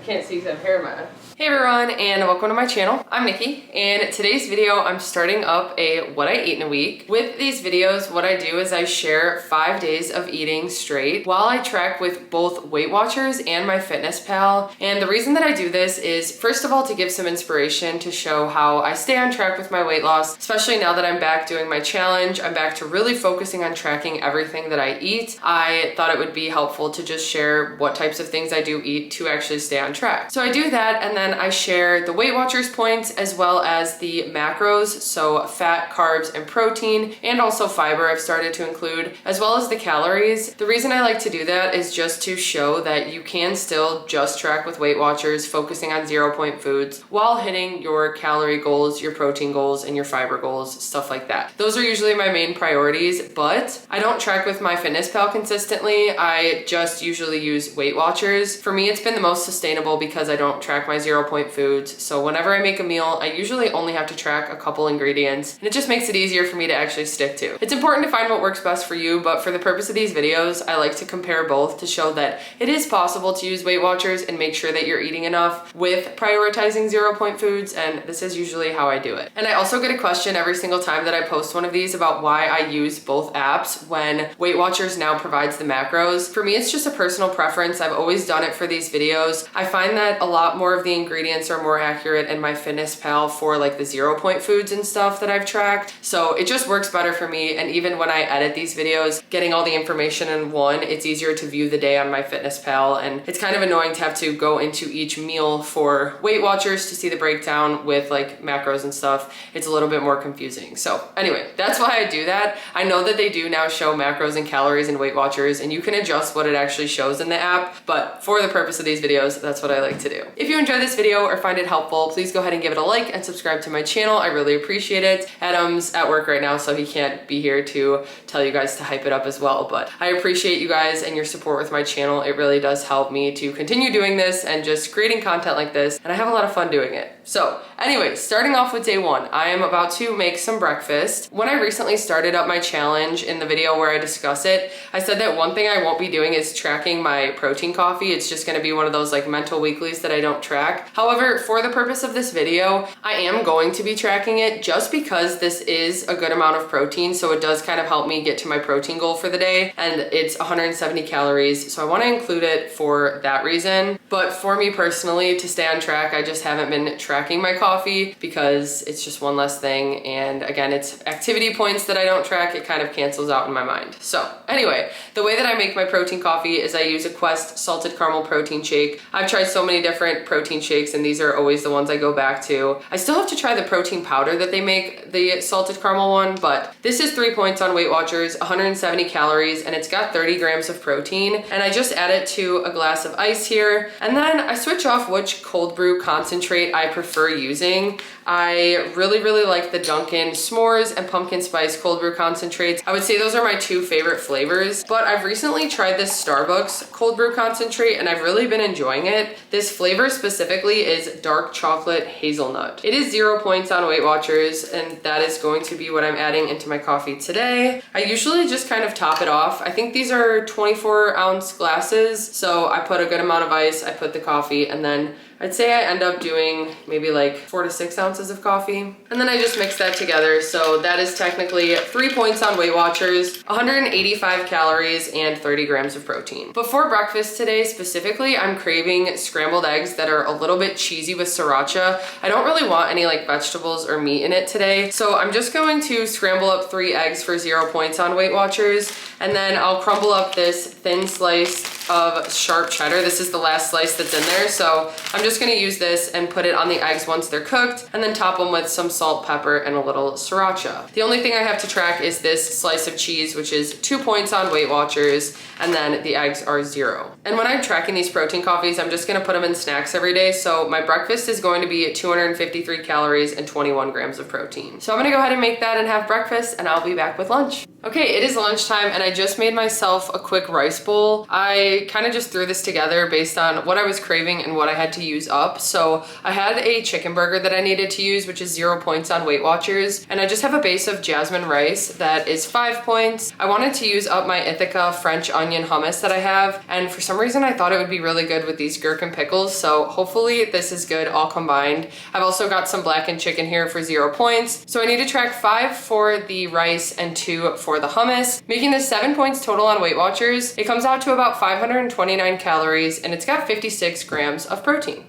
can't see because I have hair in my eye. Hey everyone, and welcome to my channel. I'm Nikki, and today's video I'm starting up a what I eat in a week. With these videos, what I do is I share 5 days of eating straight while I track with both WeightWatchers and MyFitnessPal. And the reason that I do this is, first of all, to give some inspiration to show how I stay on track with my weight loss, especially now that I'm back doing my challenge. I'm back to really focusing on tracking everything that I eat. I thought it would be helpful to just share what types of things I do eat to actually stay on track. So I do that, and then I share the WeightWatchers points as well as the macros, so fat, carbs, and protein, and also fiber I've started to include, as well as the calories. The reason I like to do that is just to show that you can still just track with WeightWatchers, focusing on 0-point foods while hitting your calorie goals, your protein goals, and your fiber goals, stuff like that. Those are usually my main priorities, but I don't track with MyFitnessPal consistently. I just usually use WeightWatchers. For me, it's been the most sustainable because I don't track my 0-point foods. So whenever I make a meal, I usually only have to track a couple ingredients, and it just makes it easier for me to actually stick to. It's important to find what works best for you, but for the purpose of these videos, I like to compare both to show that it is possible to use WeightWatchers and make sure that you're eating enough with prioritizing 0-point foods, and this is usually how I do it. And I also get a question every single time that I post one of these about why I use both apps when WeightWatchers now provides the macros. For me, it's just a personal preference. I've always done it for these videos. I find that a lot more of the ingredients are more accurate in MyFitnessPal for like the 0-point foods and stuff that I've tracked. So it just works better for me. And even when I edit these videos, getting all the information in one, it's easier to view the day on MyFitnessPal. And it's kind of annoying to have to go into each meal for WeightWatchers to see the breakdown with like macros and stuff. It's a little bit more confusing. So anyway, that's why I do that. I know that they do now show macros and calories in WeightWatchers, and you can adjust what it actually shows in the app. But for the purpose of these videos, that's what I like to do. If you enjoyed this video or find it helpful, please go ahead and give it a like and subscribe to my channel. I really appreciate it. Adam's at work right now, so he can't be here to tell you guys to hype it up as well, but I appreciate you guys and your support with my channel. It really does help me to continue doing this and just creating content like this, and I have a lot of fun doing it. So anyway, starting off with day one, I am about to make some breakfast. When I recently started up my challenge, in the video where I discuss it, I said that one thing I won't be doing is tracking my protein coffee. It's just gonna be one of those like mental weeklies that I don't track. However, for the purpose of this video, I am going to be tracking it just because this is a good amount of protein, so it does kind of help me get to my protein goal for the day, and it's 170 calories, so I want to include it for that reason. But for me personally, to stay on track, I just haven't been tracking my coffee because it's just one less thing, and again, it's activity points that I don't track. It kind of cancels out in my mind. So anyway, the way that I make my protein coffee is I use a Quest salted caramel protein shake. I've tried so many different protein shakes, and these are always the ones I go back to. I still have to try the protein powder that they make, the salted caramel one, but this is 3 points on WeightWatchers, 170 calories, and it's got 30 grams of protein. And I just add it to a glass of ice here, and then I switch off which cold brew concentrate I prefer using. I really like the Dunkin' S'mores and pumpkin spice cold brew concentrates. I would say those are my two favorite flavors, but I've recently tried this Starbucks cold brew concentrate, and I've really been enjoying it. This flavor specifically is dark chocolate hazelnut. It is 0 points on WeightWatchers, and that is going to be what I'm adding into my coffee today. I usually just kind of top it off. I think these are 24-ounce glasses, so I put a good amount of ice, I put the coffee, and then I'd say I end up doing maybe like 4 to 6 ounces of coffee. And then I just mix that together. So that is technically 3 points on WeightWatchers, 185 calories, and 30 grams of protein. But for breakfast today specifically, I'm craving scrambled eggs that are a little bit cheesy with sriracha. I don't really want any like vegetables or meat in it today. So I'm just going to scramble up 3 eggs for 0 points on WeightWatchers. And then I'll crumble up this thin slice of sharp cheddar. This is the last slice that's in there. So I'm just gonna use this and put it on the eggs once they're cooked, and then top them with some salt, pepper, and a little sriracha. The only thing I have to track is this slice of cheese, which is 2 points on WeightWatchers, and then the eggs are 0. And when I'm tracking these protein coffees, I'm just gonna put them in snacks every day. So my breakfast is going to be 253 calories and 21 grams of protein. So I'm gonna go ahead and make that and have breakfast, and I'll be back with lunch. Okay, it is lunchtime and I just made myself a quick rice bowl. I kind of just threw this together based on what I was craving and what I had to use up. So I had a chicken burger that I needed to use, which is 0 points on WeightWatchers. And I just have a base of jasmine rice that is 5 points. I wanted to use up my Ithaca French onion hummus that I have. And for some reason, I thought it would be really good with these gherkin pickles. So hopefully this is good all combined. I've also got some blackened chicken here for 0 points. So I need to track 5 for the rice and 2 for the hummus, making this 7 points total on WeightWatchers. It comes out to about 529 calories and it's got 56 grams of protein.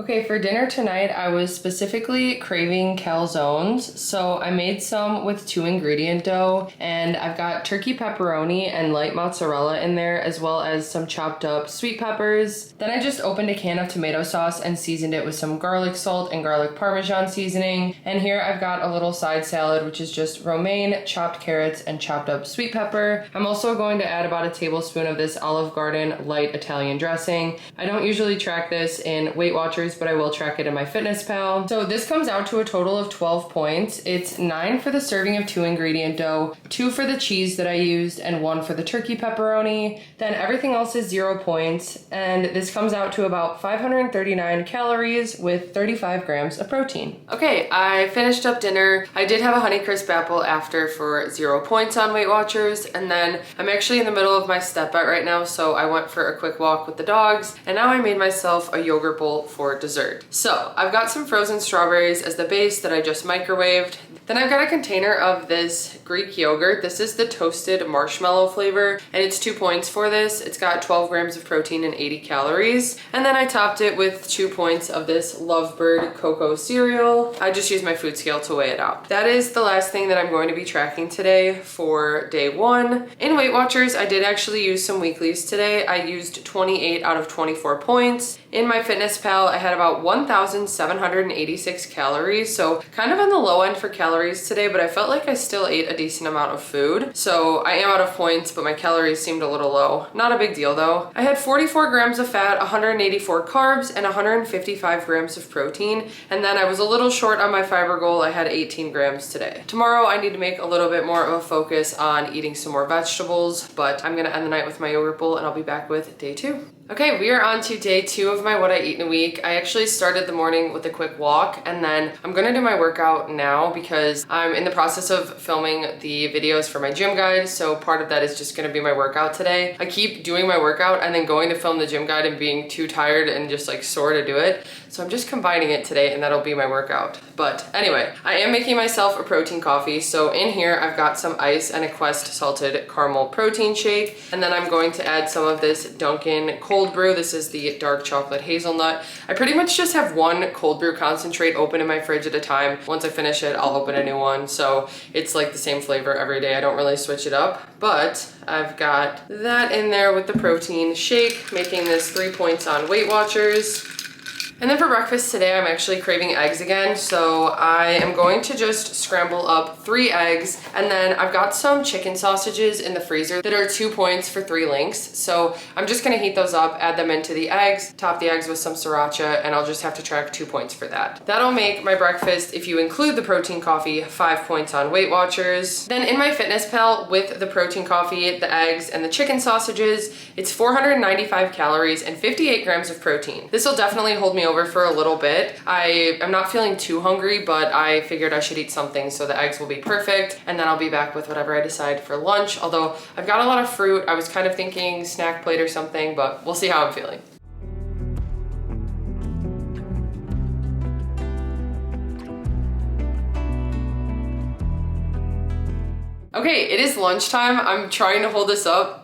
Okay, for dinner tonight, I was specifically craving calzones, so I made some with 2-ingredient dough, and I've got turkey pepperoni and light mozzarella in there, as well as some chopped up sweet peppers. Then I just opened a can of tomato sauce and seasoned it with some garlic salt and garlic parmesan seasoning. And here I've got a little side salad, which is just romaine, chopped carrots, and chopped up sweet pepper. I'm also going to add about a tablespoon of this Olive Garden light Italian dressing. I don't usually track this in WeightWatchers, but I will track it in MyFitnessPal. So this comes out to a total of 12 points. It's 9 for the serving of 2-ingredient dough, 2 for the cheese that I used, and 1 for the turkey pepperoni. Then everything else is 0 points, and this comes out to about 539 calories with 35 grams of protein. Okay, I finished up dinner. I did have a Honeycrisp apple after for 0 points on WeightWatchers, and then I'm actually in the middle of my step out right now, so I went for a quick walk with the dogs, and now I made myself a yogurt bowl for dessert. So I've got some frozen strawberries as the base that I just microwaved. Then I've got a container of this Greek yogurt. This is the toasted marshmallow flavor, and it's 2 points for this. It's got 12 grams of protein and 80 calories. And then I topped it with 2 points of this Lovebird cocoa cereal. I just used my food scale to weigh it out. That is the last thing that I'm going to be tracking today for day 1. In WeightWatchers, I did actually use some weeklies today. I used 28 out of 24 points. In MyFitnessPal, I had about 1,786 calories, so kind of on the low end for calories today, but I felt like I still ate a decent amount of food. So I am out of points, but my calories seemed a little low. Not a big deal though. I had 44 grams of fat, 184 carbs, and 155 grams of protein, and then I was a little short on my fiber goal. I had 18 grams today. Tomorrow I need to make a little bit more of a focus on eating some more vegetables, but I'm gonna end the night with my yogurt bowl and I'll be back with day 2. Okay, we are on to day 2 of my What I Eat in a Week. I actually started the morning with a quick walk, and then I'm gonna do my workout now because I'm in the process of filming the videos for my gym guide, so part of that is just gonna be my workout today. I keep doing my workout and then going to film the gym guide and being too tired and just like sore to do it. So I'm just combining it today and that'll be my workout. But anyway, I am making myself a protein coffee. So in here, I've got some ice and a Quest salted caramel protein shake. And then I'm going to add some of this Dunkin' cold brew. This is the dark chocolate hazelnut. I pretty much just have one cold brew concentrate open in my fridge at a time. Once I finish it, I'll open a new one. So it's like the same flavor every day. I don't really switch it up, but I've got that in there with the protein shake, making this 3 points on WeightWatchers. And then for breakfast today, I'm actually craving eggs again. So I am going to just scramble up 3 eggs. And then I've got some chicken sausages in the freezer that are 2 points for 3 links. So I'm just gonna heat those up, add them into the eggs, top the eggs with some sriracha, and I'll just have to track 2 points for that. That'll make my breakfast, if you include the protein coffee, 5 points on WeightWatchers. Then in MyFitnessPal, with the protein coffee, the eggs, and the chicken sausages, it's 495 calories and 58 grams of protein. This will definitely hold me over for a little bit. I'm not feeling too hungry, but I figured I should eat something, so the eggs will be perfect, and then I'll be back with whatever I decide for lunch. Although I've got a lot of fruit, I was kind of thinking snack plate or something, but we'll see how I'm feeling. Okay, it is lunchtime. I'm trying to hold this up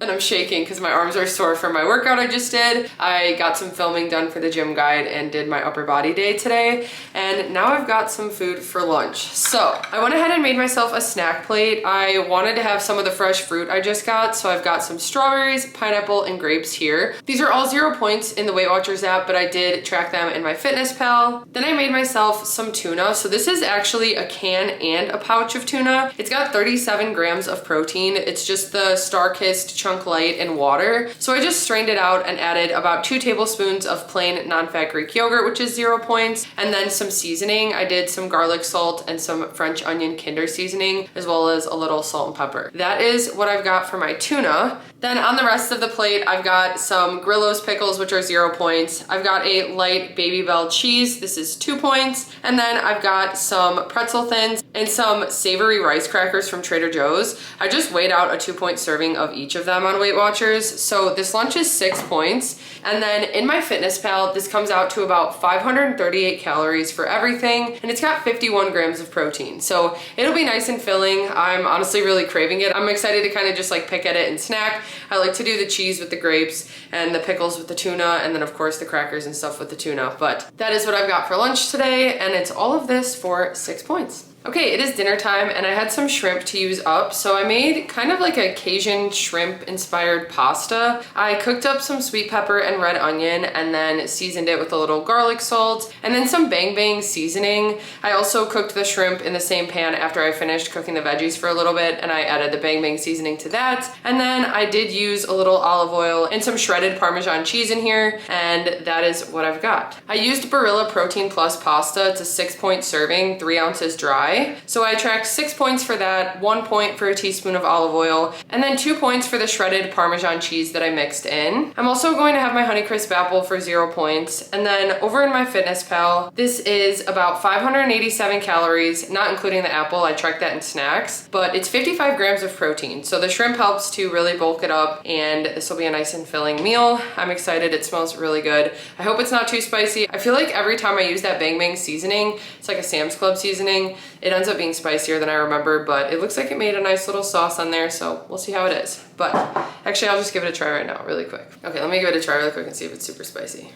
and I'm shaking because my arms are sore from my workout I just did. I got some filming done for the gym guide and did my upper body day today, and now I've got some food for lunch. So I went ahead and made myself a snack plate. I wanted to have some of the fresh fruit I just got, so I've got some strawberries, pineapple, and grapes here. These are all 0 points in the WeightWatchers app, but I did track them in MyFitnessPal. Then I made myself some tuna. So this is actually a can and a pouch of tuna. It's got 37 grams of protein. It's just the Star-Kissed chunky chunk light in water. So I just strained it out and added about 2 tablespoons of plain non-fat Greek yogurt, which is 0 points, and then some seasoning. I did some garlic salt and some French onion Kinder seasoning, as well as a little salt and pepper. That is what I've got for my tuna. Then on the rest of the plate, I've got some Grillo's pickles, which are 0 points. I've got a light Baby Bell cheese. This is 2 points. And then I've got some pretzel thins and some savory rice crackers from Trader Joe's. I just weighed out a 2-point serving of each of them on WeightWatchers. So this lunch is 6 points. And then in my MyFitnessPal, this comes out to about 538 calories for everything. And it's got 51 grams of protein. So it'll be nice and filling. I'm honestly really craving it. I'm excited to kind of just like pick at it and snack. I like to do the cheese with the grapes and the pickles with the tuna, and then of course the crackers and stuff with the tuna. But that is what I've got for lunch today, and it's all of this for 6 points. Okay, it is dinner time and I had some shrimp to use up, so I made kind of like a Cajun shrimp inspired pasta. I cooked up some sweet pepper and red onion and then seasoned it with a little garlic salt and then some bang bang seasoning. I also cooked the shrimp in the same pan after I finished cooking the veggies for a little bit, and I added the bang bang seasoning to that. And then I did use a little olive oil and some shredded Parmesan cheese in here, and that is what I've got. I used Barilla Protein Plus pasta. It's a 6-point serving, 3 ounces dry. So I tracked 6 points for that, 1 point for a teaspoon of olive oil, and then 2 points for the shredded Parmesan cheese that I mixed in. I'm also going to have my Honeycrisp apple for 0 points. And then over in MyFitnessPal, this is about 587 calories, not including the apple. I tracked that in snacks, but it's 55 grams of protein. So the shrimp helps to really bulk it up, and this will be a nice and filling meal. I'm excited. It smells really good. I hope it's not too spicy. I feel like every time I use that bang bang seasoning, it's like a Sam's Club seasoning, it ends up being spicier than I remember, but it looks like it made a nice little sauce on there, so we'll see how it is. But actually, I'll just give it a try right now, really quick. Okay, let me give it a try really quick and see if it's super spicy.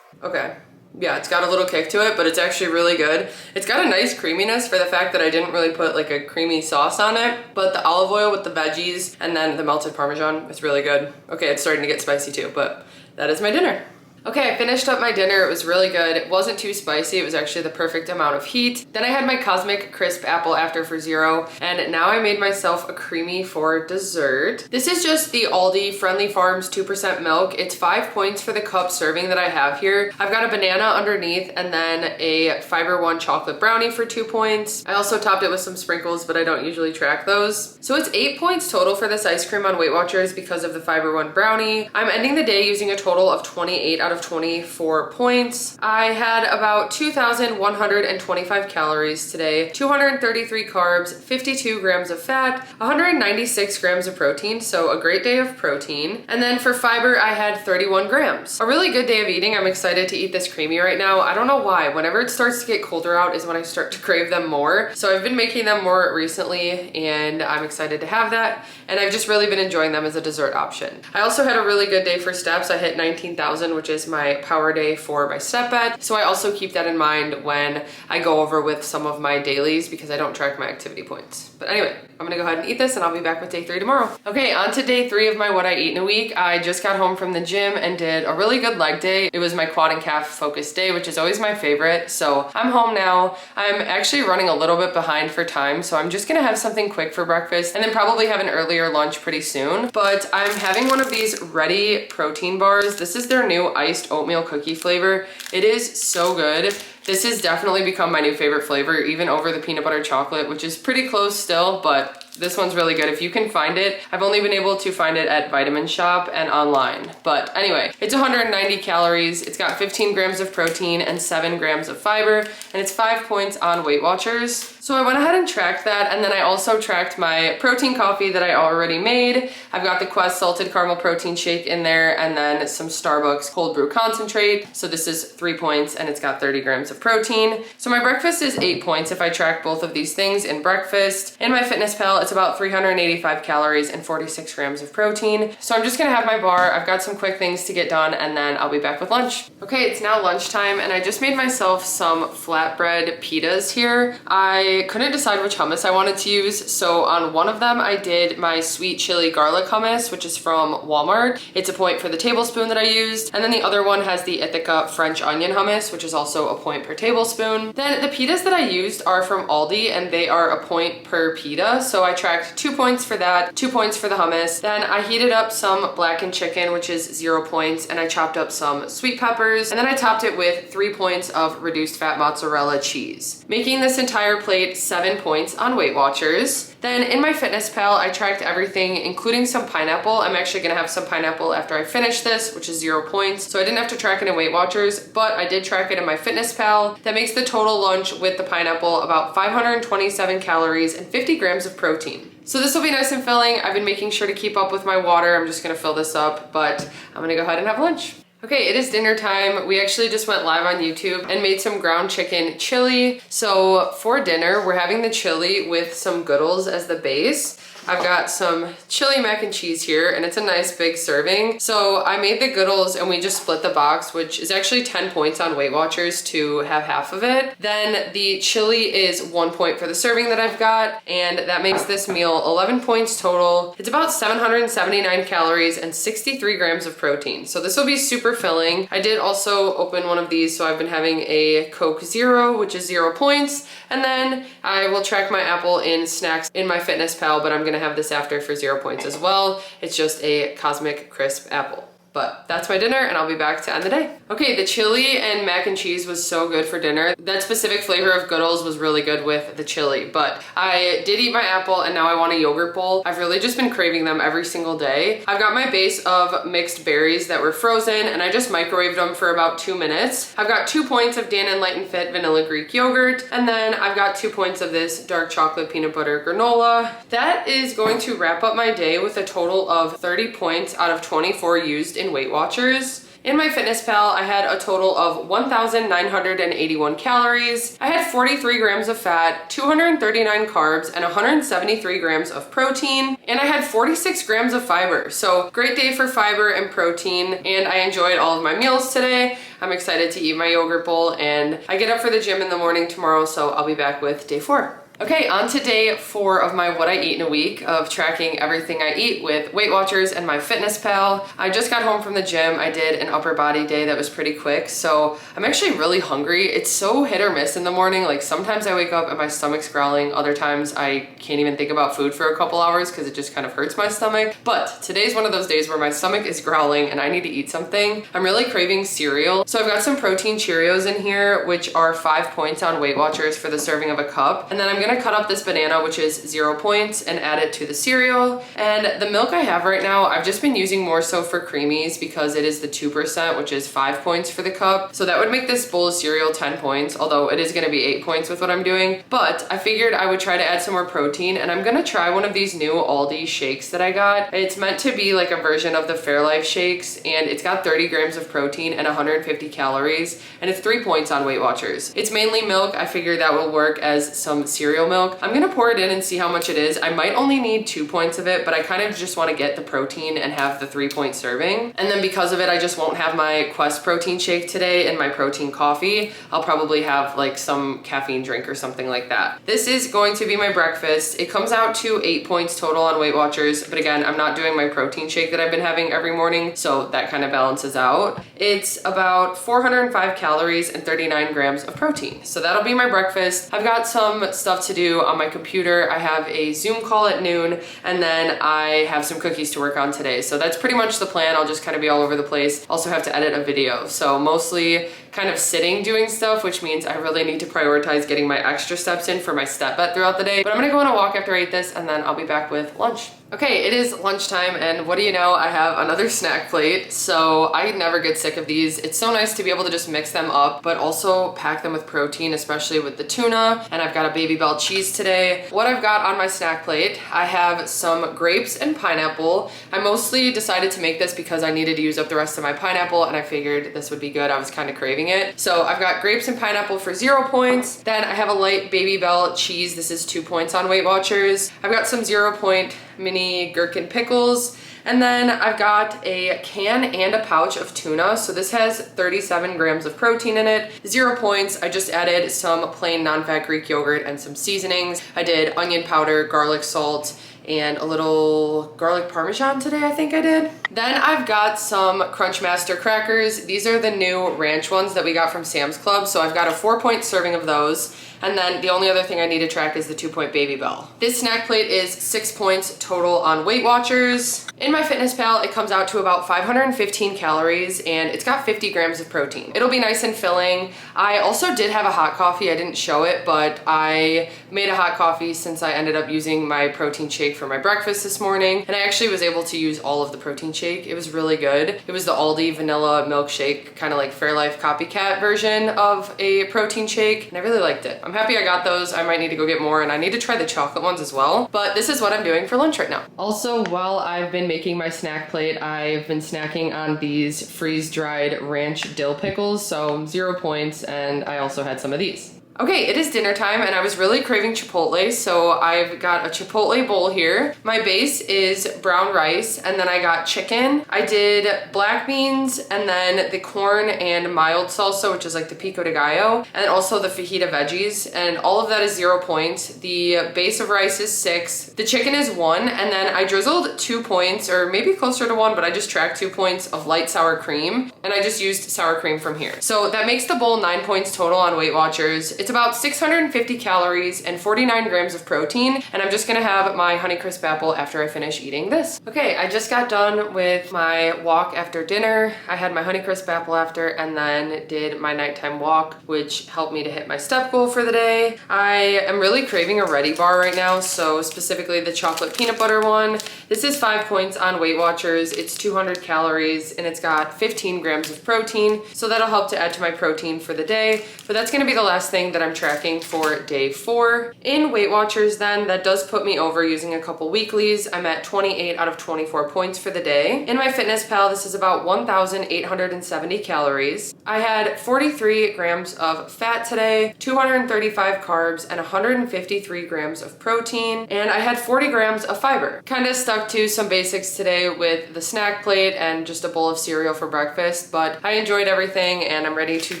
Okay. Yeah, it's got a little kick to it, but it's actually really good. It's got a nice creaminess for the fact that I didn't really put like a creamy sauce on it, but the olive oil with the veggies and then the melted Parmesan is really good. Okay, it's starting to get spicy too, but that is my dinner. Okay, I finished up my dinner. It was really good. It wasn't too spicy. It was actually the perfect amount of heat. Then I had my Cosmic Crisp apple after for 0, and now I made myself a creamy for dessert. This is just the Aldi Friendly Farms 2% milk. It's 5 points for the cup serving that I have here. I've got a banana underneath and then a Fiber One chocolate brownie for 2 points. I also topped it with some sprinkles, but I don't usually track those. So it's 8 points total for this ice cream on WeightWatchers because of the Fiber One brownie. I'm ending the day using a total of 28 out of 24 points. I had about 2,125 calories today, 233 carbs, 52 grams of fat, 196 grams of protein, so a great day of protein. And then for fiber, I had 31 grams. A really good day of eating. I'm excited to eat this creamy right now. I don't know why. Whenever it starts to get colder out is when I start to crave them more. So I've been making them more recently, and I'm excited to have that. And I've just really been enjoying them as a dessert option. I also had a really good day for steps. I hit 19,000, which is my power day for my step bed. So I also keep that in mind when I go over with some of my dailies because I don't track my activity points. But anyway, I'm gonna go ahead and eat this and I'll be back with day 3 tomorrow. Okay, on to day 3 of my what I eat in a week. I just got home from the gym and did a really good leg day. It was my quad and calf focused day, which is always my favorite. So I'm home now. I'm actually running a little bit behind for time, so I'm just gonna have something quick for breakfast and then probably have an earlier lunch pretty soon. But I'm having one of these Ready protein bars. This is their new iced oatmeal cookie flavor. It is so good. This has definitely become my new favorite flavor, even over the peanut butter chocolate, which is pretty close still, but this one's really good if you can find it. I've only been able to find it at Vitamin Shop and online. But anyway, it's 190 calories. It's got 15 grams of protein and 7 grams of fiber, and it's 5 points on WeightWatchers. So I went ahead and tracked that, and then I also tracked my protein coffee that I already made. I've got the Quest salted caramel protein shake in there, and then some Starbucks cold brew concentrate. So this is 3 points, and it's got 30 grams of protein. So my breakfast is 8 points if I track both of these things in breakfast. In MyFitnessPal, it's about 385 calories and 46 grams of protein. So I'm just gonna have my bar. I've got some quick things to get done, and then I'll be back with lunch. Okay, it's now lunchtime, and I just made myself some flatbread pitas here. I I couldn't decide which hummus I wanted to use, so on one of them I did my sweet chili garlic hummus, which is from Walmart. It's a point for the tablespoon that I used, and then the other one has the Ithaca French onion hummus, which is also a point per tablespoon. Then the pitas that I used are from Aldi, and they are a point per pita, so I tracked 2 points for that, 2 points for the hummus. Then I heated up some blackened chicken, which is 0 points, and I chopped up some sweet peppers, and then I topped it with 3 points of reduced fat mozzarella cheese, making this entire plate 7 points on WeightWatchers. Then in my Fitness Pal, I tracked everything, including some pineapple. I'm actually gonna have some pineapple after I finish this, which is 0 points. So I didn't have to track it in WeightWatchers, but I did track it in my Fitness Pal. That makes the total lunch with the pineapple about 527 calories and 50 grams of protein. So this will be nice and filling. I've been making sure to keep up with my water. I'm just gonna fill this up, but I'm gonna go ahead and have lunch. Okay, it is dinner time. We actually just went live on YouTube and made some ground chicken chili. So for dinner, we're having the chili with some Goodles as the base. I've got some chili mac and cheese here, and it's a nice big serving. So I made the Goodles and we just split the box, which is actually 10 points on WeightWatchers to have half of it. Then the chili is 1 point for the serving that I've got, and that makes this meal 11 points total. It's about 779 calories and 63 grams of protein. So this will be super filling. I did also open one of these, so I've been having a Coke Zero, which is 0 points. And then I will track my apple in snacks in my Fitness Pal, but I'm gonna have this after for 0 points as well. It's just a Cosmic Crisp apple. But that's my dinner, and I'll be back to end the day. Okay, the chili and mac and cheese was so good for dinner. That specific flavor of Goodles was really good with the chili, but I did eat my apple and now I want a yogurt bowl. I've really just been craving them every single day. I've got my base of mixed berries that were frozen, and I just microwaved them for about 2 minutes. I've got 2 points of Dan and Light and Fit vanilla Greek yogurt, and then I've got 2 points of this dark chocolate peanut butter granola. That is going to wrap up my day with a total of 30 points out of 24 used in WeightWatchers. In my Fitness Pal, I had a total of 1,981 calories. I had 43 grams of fat, 239 carbs, and 173 grams of protein. And I had 46 grams of fiber. So great day for fiber and protein. And I enjoyed all of my meals today. I'm excited to eat my yogurt bowl, and I get up for the gym in the morning tomorrow, so I'll be back with day 4. Okay, on to day 4 of my What I Eat in a Week of tracking everything I eat with WeightWatchers and my Fitness Pal. I just got home from the gym. I did an upper body day that was pretty quick, so I'm actually really hungry. It's so hit or miss in the morning. Like sometimes I wake up and my stomach's growling. Other times I can't even think about food for a couple hours because it just kind of hurts my stomach. But today's one of those days where my stomach is growling and I need to eat something. I'm really craving cereal. So I've got some protein Cheerios in here, which are 5 points on WeightWatchers for the serving of a cup. And then I'm gonna cut up this banana, which is 0 points, and add it to the cereal. And the milk I have right now, I've just been using more so for creamies because it is the 2%, which is 5 points for the cup. So that would make this bowl of cereal 10 points, although it is gonna be 8 points with what I'm doing. But I figured I would try to add some more protein, and I'm gonna try one of these new Aldi shakes that I got. It's meant to be like a version of the Fairlife shakes, and it's got 30 grams of protein and 150 calories, and it's 3 points on WeightWatchers. It's mainly milk. I figured that will work as some cereal milk. I'm gonna pour it in and see how much it is. I might only need 2 points of it, but I kind of just want to get the protein and have the 3 point serving. And then because of it, I just won't have my Quest protein shake today and my protein coffee. I'll probably have like some caffeine drink or something like that. This is going to be my breakfast. It comes out to 8 points total on WeightWatchers, but again, I'm not doing my protein shake that I've been having every morning, so that kind of balances out. It's about 405 calories and 39 grams of protein. So that'll be my breakfast. I've got some stuff to do on my computer. I have a Zoom call at noon, and then I have some cookies to work on today. So that's pretty much the plan. I'll just kind of be all over the place. Also have to edit a video. So mostly kind of sitting doing stuff, which means I really need to prioritize getting my extra steps in for my step bet throughout the day. But I'm gonna go on a walk after I eat this, and then I'll be back with lunch. Okay, it is lunchtime, and what do you know? I have another snack plate. So I never get sick of these. It's so nice to be able to just mix them up, but also pack them with protein, especially with the tuna. And I've got a Baby Bell cheese today. What I've got on my snack plate, I have some grapes and pineapple. I mostly decided to make this because I needed to use up the rest of my pineapple, and I figured this would be good. I was kind of craving it. So I've got grapes and pineapple for 0 points. Then I have a light Baby Bell cheese. This is 2 points on WeightWatchers. I've got some 0 point mini gherkin pickles. And then I've got a can and a pouch of tuna. So this has 37 grams of protein in it, 0 points. I just added some plain non-fat Greek yogurt and some seasonings. I did onion powder, garlic salt, and a little garlic parmesan today, I think I did. Then I've got some Crunchmaster crackers. These are the new ranch ones that we got from Sam's Club. So I've got a 4-point serving of those. And then the only other thing I need to track is the 2-point Baby Bell. This snack plate is 6 points total on WeightWatchers. In MyFitnessPal, it comes out to about 515 calories and it's got 50 grams of protein. It'll be nice and filling. I also did have a hot coffee. I didn't show it, but I made a hot coffee since I ended up using my protein shake for my breakfast this morning. And I actually was able to use all of the protein shake. It was really good. It was the Aldi vanilla milkshake, kind of like Fairlife copycat version of a protein shake. And I really liked it. I'm happy I got those. I might need to go get more and I need to try the chocolate ones as well. But this is what I'm doing for lunch right now. Also, while I've been making my snack plate, I've been snacking on these freeze-dried ranch dill pickles, so 0 points, and I also had some of these. Okay, it is dinner time and I was really craving Chipotle, so I've got a Chipotle bowl here. My base is brown rice and then I got chicken. I did black beans and then the corn and mild salsa, which is like the pico de gallo, and also the fajita veggies, and all of that is 0 points. The base of rice is 6. The chicken is 1, and then I drizzled 2 points, or maybe closer to 1, but I just tracked 2 points of light sour cream, and I just used sour cream from here. So that makes the bowl 9 points total on WeightWatchers. It's about 650 calories and 49 grams of protein, and I'm just gonna have my Honeycrisp apple after I finish eating this. Okay, I just got done with my walk after dinner. I had my Honeycrisp apple after and then did my nighttime walk, which helped me to hit my step goal for the day. I am really craving a Ready bar right now, so specifically the chocolate peanut butter one. This is 5 points on WeightWatchers. It's 200 calories and it's got 15 grams of protein, so that'll help to add to my protein for the day. But that's gonna be the last thing that I'm tracking for day 4. In WeightWatchers then, that does put me over using a couple weeklies. I'm at 28 out of 24 points for the day. In MyFitnessPal, this is about 1,870 calories. I had 43 grams of fat today, 235 carbs, and 153 grams of protein, and I had 40 grams of fiber. Kind of stuck to some basics today with the snack plate and just a bowl of cereal for breakfast, but I enjoyed everything and I'm ready to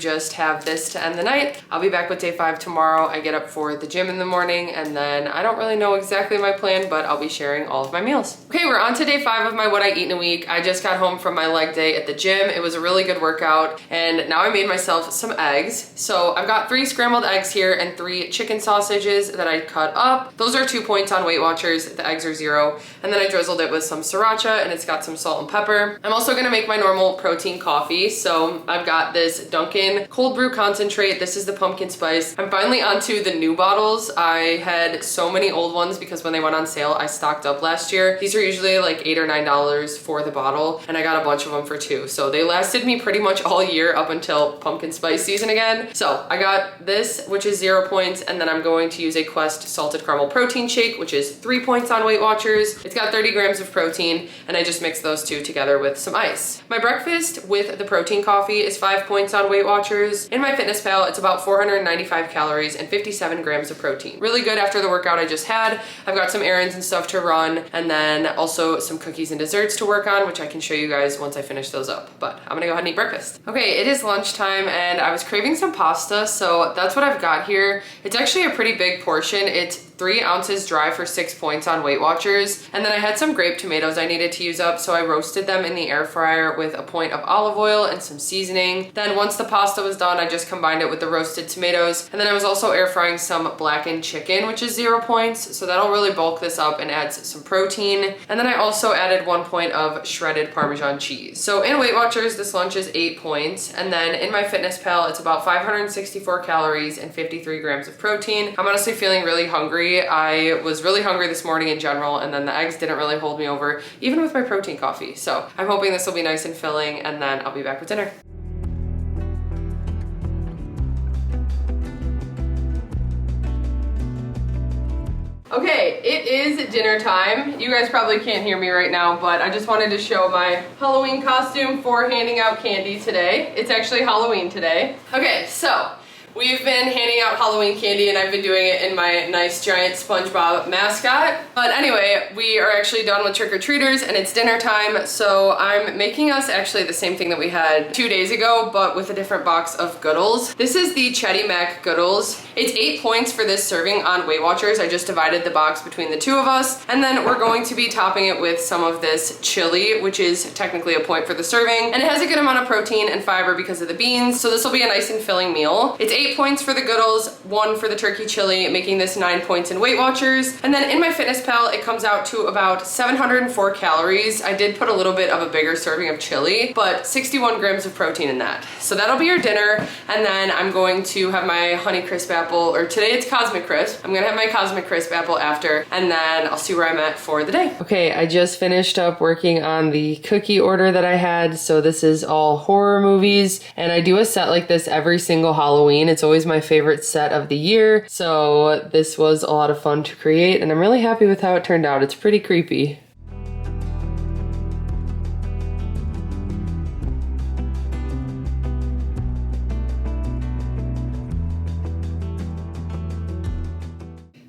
just have this to end the night. I'll be back with day 5 tomorrow. I get up for the gym in the morning and then I don't really know exactly my plan, but I'll be sharing all of my meals. Okay, we're on to day 5 of my what I eat in a week. I just got home from my leg day at the gym. It was a really good workout and now I made myself some eggs. So I've got 3 scrambled eggs here and 3 chicken sausages that I cut up. Those are 2 points on WeightWatchers. The eggs are 0. And then I drizzled it with some sriracha and it's got some salt and pepper. I'm also gonna make my normal protein coffee. So I've got this Dunkin' cold brew concentrate. This is the pumpkin spice. I'm finally onto the new bottles. I had so many old ones because when they went on sale, I stocked up last year. These are usually like $8 or $9 for the bottle and I got a bunch of them for 2. So they lasted me pretty much all year up until pumpkin spice season again. So I got this, which is 0 points, and then I'm going to use a Quest salted caramel protein shake, which is 3 points on WeightWatchers. It's got 30 grams of protein and I just mixed those 2 together with some ice. My breakfast with the protein coffee is 5 points on WeightWatchers. In MyFitnessPal, it's about 495 calories and 57 grams of protein. Really good after the workout I just had. I've got some errands and stuff to run and then also some cookies and desserts to work on, which I can show you guys once I finish those up. But I'm gonna go ahead and eat breakfast. Okay, it is lunchtime and I was craving some pasta, so that's what I've got here. It's actually a pretty big portion. It's 3 ounces dry for 6 points on WeightWatchers. And then I had some grape tomatoes I needed to use up, so I roasted them in the air fryer with a point of olive oil and some seasoning. Then once the pasta was done, I just combined it with the roasted tomatoes. And then I was also air frying some blackened chicken, which is 0 points. So that'll really bulk this up and adds some protein. And then I also added 1 point of shredded Parmesan cheese. So in WeightWatchers, this lunch is 8 points. And then in MyFitnessPal, it's about 564 calories and 53 grams of protein. I'm honestly feeling really hungry. I was really hungry this morning in general, and then the eggs didn't really hold me over, even with my protein coffee. So I'm hoping this will be nice and filling, and then I'll be back with dinner. Okay, it is dinner time. You guys probably can't hear me right now, but I just wanted to show my Halloween costume for handing out candy today. It's actually Halloween today. Okay, so We've been handing out Halloween candy and I've been doing it in my nice giant SpongeBob mascot. But anyway, we are actually done with trick-or-treaters and it's dinner time, so I'm making us actually the same thing that we had 2 days ago, but with a different box of Goodles. This is the Chetty Mac Goodles. It's 8 points for this serving on WeightWatchers. I just divided the box between the two of us, and then we're going to be topping it with some of this chili, which is technically a point for the serving, and it has a good amount of protein and fiber because of the beans, so this will be a nice and filling meal. It's 8 points for the Goodles, 1 for the turkey chili, making this 9 points in WeightWatchers. And then in my Fitness Pal, it comes out to about 704 calories. I did put a little bit of a bigger serving of chili, but 61 grams of protein in that. So that'll be your dinner, and then I'm going to have my Honey Crisp apple, or today it's Cosmic Crisp. I'm gonna have my Cosmic Crisp apple after, and then I'll see where I'm at for the day. Okay, I just finished up working on the cookie order that I had. So this is all horror movies, and I do a set like this every single Halloween. It's always my favorite set of the year, so this was a lot of fun to create, and I'm really happy with how it turned out. It's pretty creepy.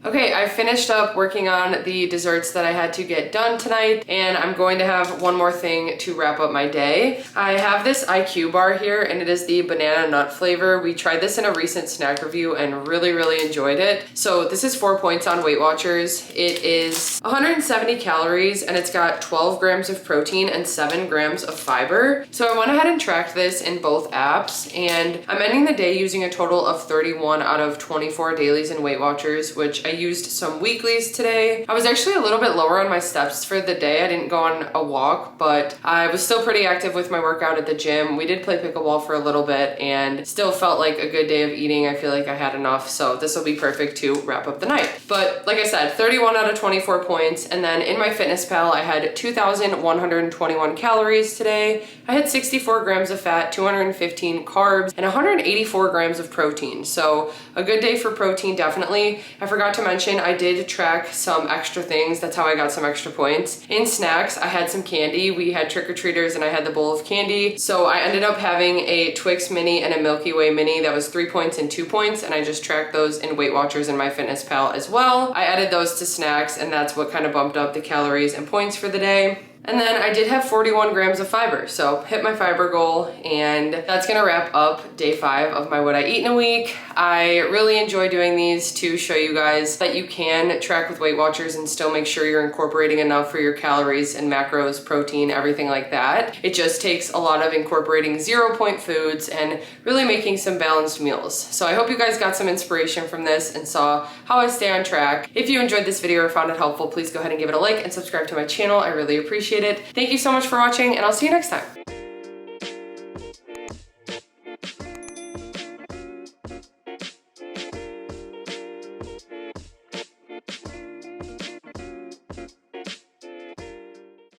Okay, I finished up working on the desserts that I had to get done tonight, and I'm going to have one more thing to wrap up my day. I have this IQ bar here, and it is the banana nut flavor. We tried this in a recent snack review and really enjoyed it. So this is 4 points on WeightWatchers. It is 170 calories, and it's got 12 grams of protein and 7 grams of fiber. So I went ahead and tracked this in both apps, and I'm ending the day using a total of 31 out of 24 dailies in WeightWatchers, which I used some weeklies today. I was actually a little bit lower on my steps for the day. I didn't go on a walk, but I was still pretty active with my workout at the gym. We did play pickleball for a little bit and still felt like a good day of eating. I feel like I had enough, so this will be perfect to wrap up the night. But like I said, 31 out of 24 points, and then in my Fitness Pal, I had 2,121 calories today. I had 64 grams of fat, 215 carbs, and 184 grams of protein. So a good day for protein, definitely. I forgot to mention, I did track some extra things. That's how I got some extra points. In snacks, I had some candy. We had trick-or-treaters and I had the bowl of candy. So I ended up having a Twix mini and a Milky Way mini that was 3 points and 2 points, and I just tracked those in WeightWatchers in my Fitness Pal as well. I added those to snacks, and that's what kind of bumped up the calories and points for the day. And then I did have 41 grams of fiber, so hit my fiber goal, and that's gonna wrap up day 5 of my What I Eat in a Week. I really enjoy doing these to show you guys that you can track with WeightWatchers and still make sure you're incorporating enough for your calories and macros, protein, everything like that. It just takes a lot of incorporating 0-point foods and really making some balanced meals. So I hope you guys got some inspiration from this and saw how I stay on track. If you enjoyed this video or found it helpful, please go ahead and give it a like and subscribe to my channel. I really appreciate it. Thank you so much for watching, and I'll see you next time.